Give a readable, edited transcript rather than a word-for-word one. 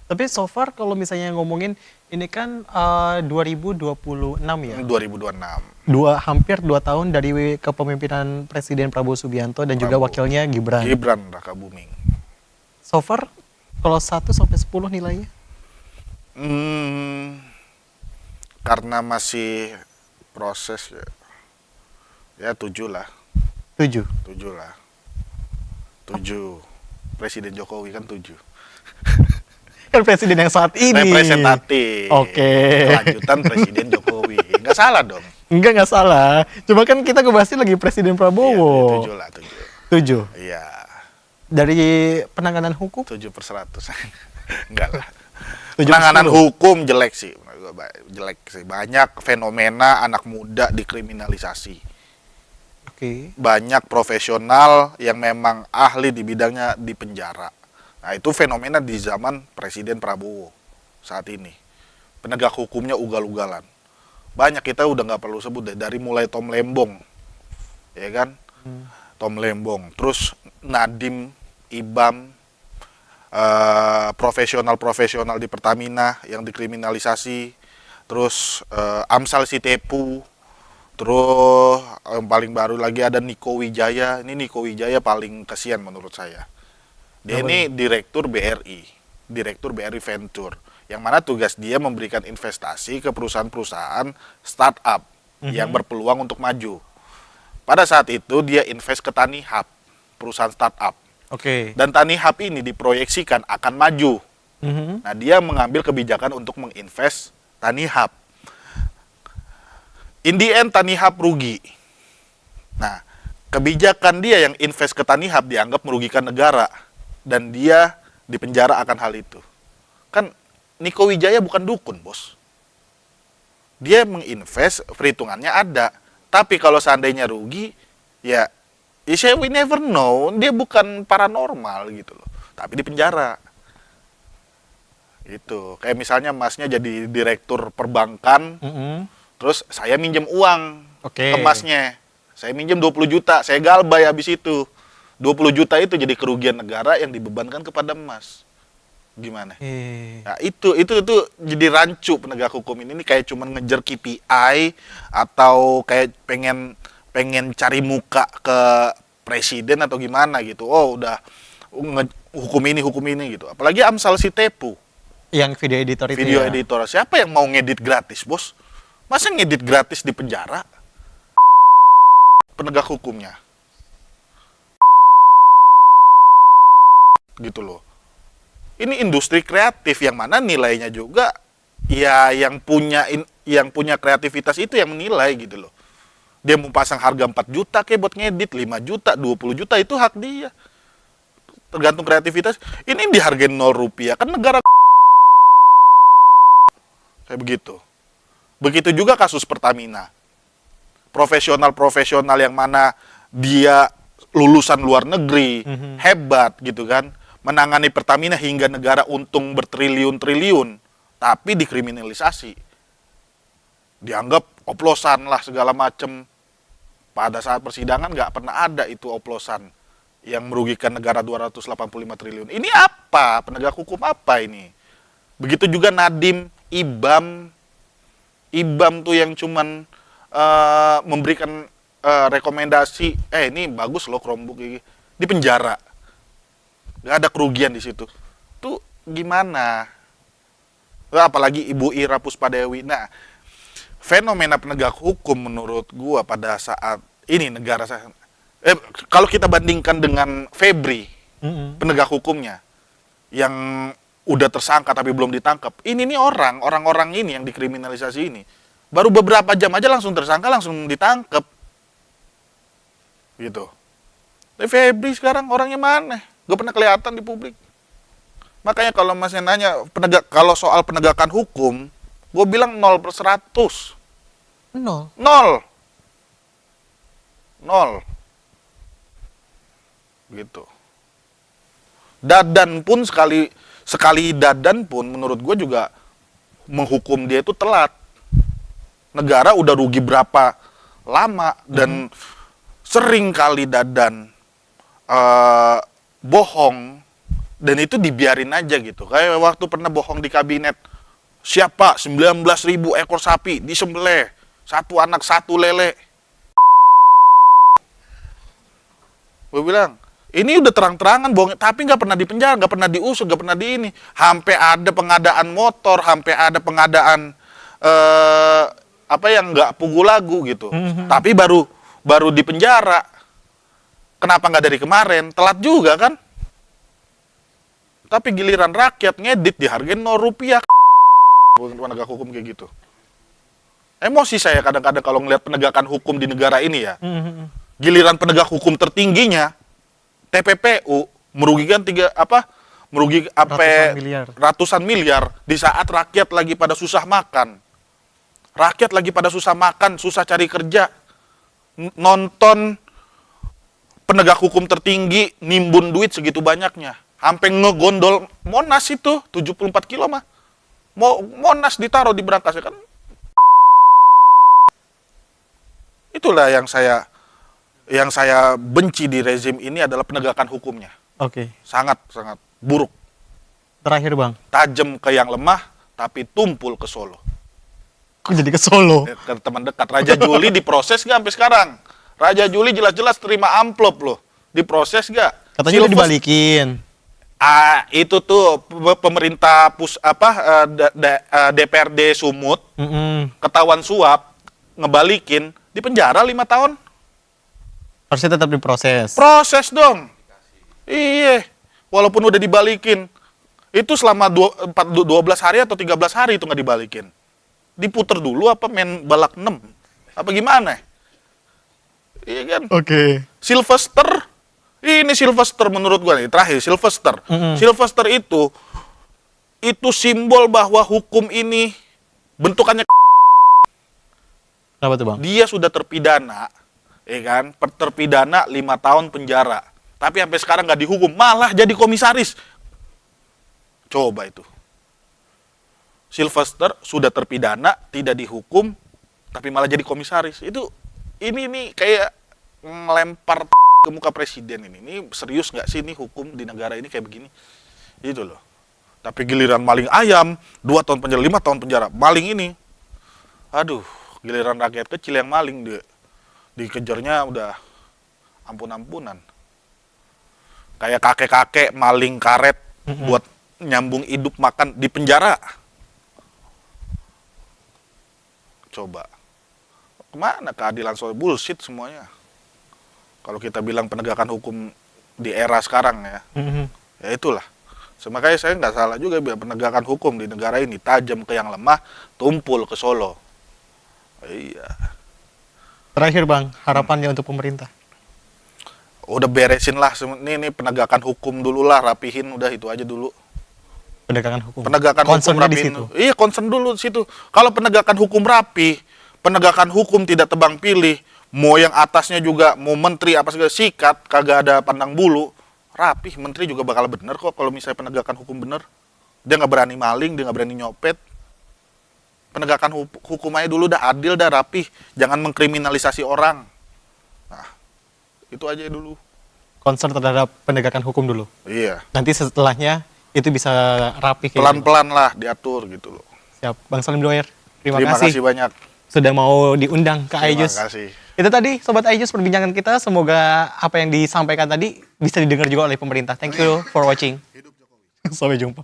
Tapi so far kalau misalnya ngomongin ini kan 2026 ya. 2026. Hampir 2 tahun dari kepemimpinan Presiden Prabowo Subianto dan juga Prabowo. wakilnya Gibran. Gibran Raka Buming. So far kalau 1 sampai 10 nilainya? Karena masih proses ya 7 lah. 7. 7 lah. 7. Presiden Jokowi kan 7. Kan presiden yang saat ini. Representatif. Oke. Kelanjutan Presiden Jokowi. Nggak salah dong. Nggak salah. Cuma kan kita ngebahasnya lagi Presiden Iya, Prabowo. 7 lah, 7. 7. Iya, Dari penanganan hukum? 7/100. Enggak lah. 7/10. Penanganan hukum jelek sih. Jelek sih. Banyak fenomena anak muda dikriminalisasi. Oke. Banyak profesional yang memang ahli di bidangnya di penjara. Nah, itu fenomena di zaman Presiden Prabowo saat ini. Penegak hukumnya ugal-ugalan. Banyak, kita udah nggak perlu sebut deh, dari mulai Tom Lembong, ya kan? Tom Lembong, terus Nadiem, Ibam, profesional-profesional di Pertamina yang dikriminalisasi, terus Amsal Sitepu, terus yang paling baru lagi ada Niko Wijaya. Ini Niko Wijaya paling kasihan menurut saya. Dia ini direktur BRI Venture, yang mana tugas dia memberikan investasi ke perusahaan-perusahaan startup yang berpeluang untuk maju. Pada saat itu dia invest ke Tanihub, perusahaan startup. Oke. Dan Tanihub ini diproyeksikan akan maju. Nah, dia mengambil kebijakan untuk menginvest Tanihub. In the end, Tanihub rugi. Nah, kebijakan dia yang invest ke Tanihub dianggap merugikan negara. Dan dia dipenjara akan hal itu. Kan Niko Wijaya bukan dukun, bos. Dia menginvest, perhitungannya ada. Tapi kalau seandainya rugi, ya we never know. Dia bukan paranormal gitu loh. Tapi dipenjara. Gitu. Kayak misalnya masnya jadi direktur perbankan, terus saya minjem uang Oke. ke masnya. Saya minjem 20 juta, saya galbay habis itu. 20 juta itu jadi kerugian negara yang dibebankan kepada Mas. Gimana? Nah, itu jadi rancu penegak hukum ini kayak cuman ngejar KPI atau kayak pengen cari muka ke presiden atau gimana gitu. Oh, udah hukum ini gitu. Apalagi Amsal Sitepu. Yang video editor itu Video ya? editor. Siapa yang mau ngedit gratis, bos? Masa ngedit gratis di penjara? Penegak hukumnya. Gitu loh. Ini industri kreatif yang mana nilainya juga ya yang punya kreativitas itu yang menilai gitu loh. Dia mau pasang harga 4 juta kayak buat ngedit, 5 juta, 20 juta itu hak dia. Tergantung kreativitas. Ini dihargain 0 rupiah kan negara kayak begitu. Begitu juga kasus Pertamina. Profesional-profesional yang mana dia lulusan luar negeri, hebat gitu kan, menangani Pertamina hingga negara untung bertriliun-triliun, tapi dikriminalisasi. Dianggap oplosan lah segala macem. Pada saat persidangan nggak pernah ada itu oplosan yang merugikan negara 285 triliun. Ini apa? Penegak hukum apa ini? Begitu juga Nadiem, Ibam tuh yang cuman memberikan rekomendasi, ini bagus loh Chromebook ini, di penjara. Gak ada kerugian di situ. Tuh gimana? Apalagi Ibu Ira Puspadewi. Nah, fenomena penegak hukum menurut gua pada saat ini negara kalau kita bandingkan dengan Febri, penegak hukumnya yang udah tersangka tapi belum ditangkap. Ini nih orang-orang ini yang dikriminalisasi ini. Baru beberapa jam aja langsung tersangka, langsung ditangkap. Gitu. Tapi Febri sekarang orangnya mana? Gak pernah kelihatan di publik. Makanya kalau masnya nanya kalau soal penegakan hukum, gue bilang 0/100. 0. 0. Gitu. Dadan pun sekali dadan pun menurut gue juga menghukum dia itu telat. Negara udah rugi berapa lama dan sering kali dadan bohong Dan itu dibiarin aja gitu. Kayak waktu pernah bohong di kabinet. Siapa 19.000 ekor sapi disembelih. Satu anak, satu lele. Gue bilang, ini udah terang-terangan bohong, tapi nggak pernah dipenjara, nggak pernah diusut, nggak pernah di ini. Sampai ada pengadaan motor, sampai ada pengadaan apa yang nggak pugu lagu gitu. Tapi baru dipenjara. Kenapa nggak dari kemarin? Telat juga kan? Tapi giliran rakyat ngedit dihargain 0 rupiah. Penegak hukum kayak gitu. Emosi saya kadang-kadang kalau ngelihat penegakan hukum di negara ini ya. Giliran penegak hukum tertingginya TPPU merugikan ratusan miliar di saat rakyat lagi pada susah makan. Rakyat lagi pada susah makan, susah cari kerja. Nonton penegak hukum tertinggi nimbun duit segitu banyaknya. Sampai ngegondol Monas itu 74 kilo mah. Monas ditaruh di berangkasnya kan. Itulah yang saya benci di rezim ini adalah penegakan hukumnya. Oke. Sangat buruk. Terakhir Bang, Tajam ke yang lemah tapi tumpul ke Solo. kok jadi ke Solo? Ke teman dekat Raja Juli diproses nggak sampai sekarang? Raja Juli jelas-jelas terima amplop loh. Diproses nggak? Katanya udah dibalikin. Itu tuh pemerintah DPRD Sumut ketahuan suap ngebalikin di penjara 5 tahun. Harusnya tetap diproses. Proses dong. Iya. Walaupun udah dibalikin. Itu selama 12 hari atau 13 hari itu nggak dibalikin. Diputer dulu apa main balak 6? Apa gimana? Iya kan? Oke. Sylvester. Ini Sylvester menurut gua nih. Terakhir Sylvester. Sylvester itu simbol bahwa hukum ini bentukannya. Kenapa tuh Bang? Dia sudah terpidana. Ya kan? Terpidana 5 tahun penjara. Tapi sampai sekarang nggak dihukum. Malah jadi komisaris. Coba itu. Sylvester sudah terpidana, tidak dihukum, tapi malah jadi komisaris. Ini kayak ngelempar ke muka presiden ini. Ini serius nggak sih ini hukum di negara ini kayak begini? Itu loh. Tapi giliran maling ayam, 2 tahun penjara, 5 tahun penjara. Maling ini, aduh, giliran rakyat kecil yang maling dikejarnya udah ampun-ampunan. Kayak kakek-kakek maling karet buat nyambung hidup makan di penjara. Coba. Kemana keadilan soal bullshit semuanya? Kalau kita bilang penegakan hukum di era sekarang ya, ya itulah. Makanya saya nggak salah juga bilang penegakan hukum di negara ini tajam ke yang lemah, tumpul ke Solo. Iya. Terakhir Bang, harapannya untuk pemerintah. Udah beresin lah, ini penegakan hukum dulu lah, rapihin, udah itu aja dulu. Penegakan hukum. Penegakan hukum rapihin. Iya, concern dulu di situ. Kalau penegakan hukum rapi, penegakan hukum tidak tebang pilih, mau yang atasnya juga, mau menteri apa segala sikat, kagak ada pandang bulu, rapih, menteri juga bakal bener kok kalau misalnya penegakan hukum bener. Dia nggak berani maling, dia nggak berani nyopet. Penegakan hukum aja dulu udah adil, dah rapih, jangan mengkriminalisasi orang. Nah, itu aja dulu. Concern terhadap penegakan hukum dulu. Iya. Nanti setelahnya itu bisa rapi kayak pelan-pelan lah diatur gitu loh. Siap, Bang Salim Doer. Terima kasih banyak sudah mau diundang ke iJus. Terima kasih. Itu tadi Sobat iJus perbincangan kita. Semoga apa yang disampaikan tadi bisa didengar juga oleh pemerintah. Thank you for watching. Sampai jumpa.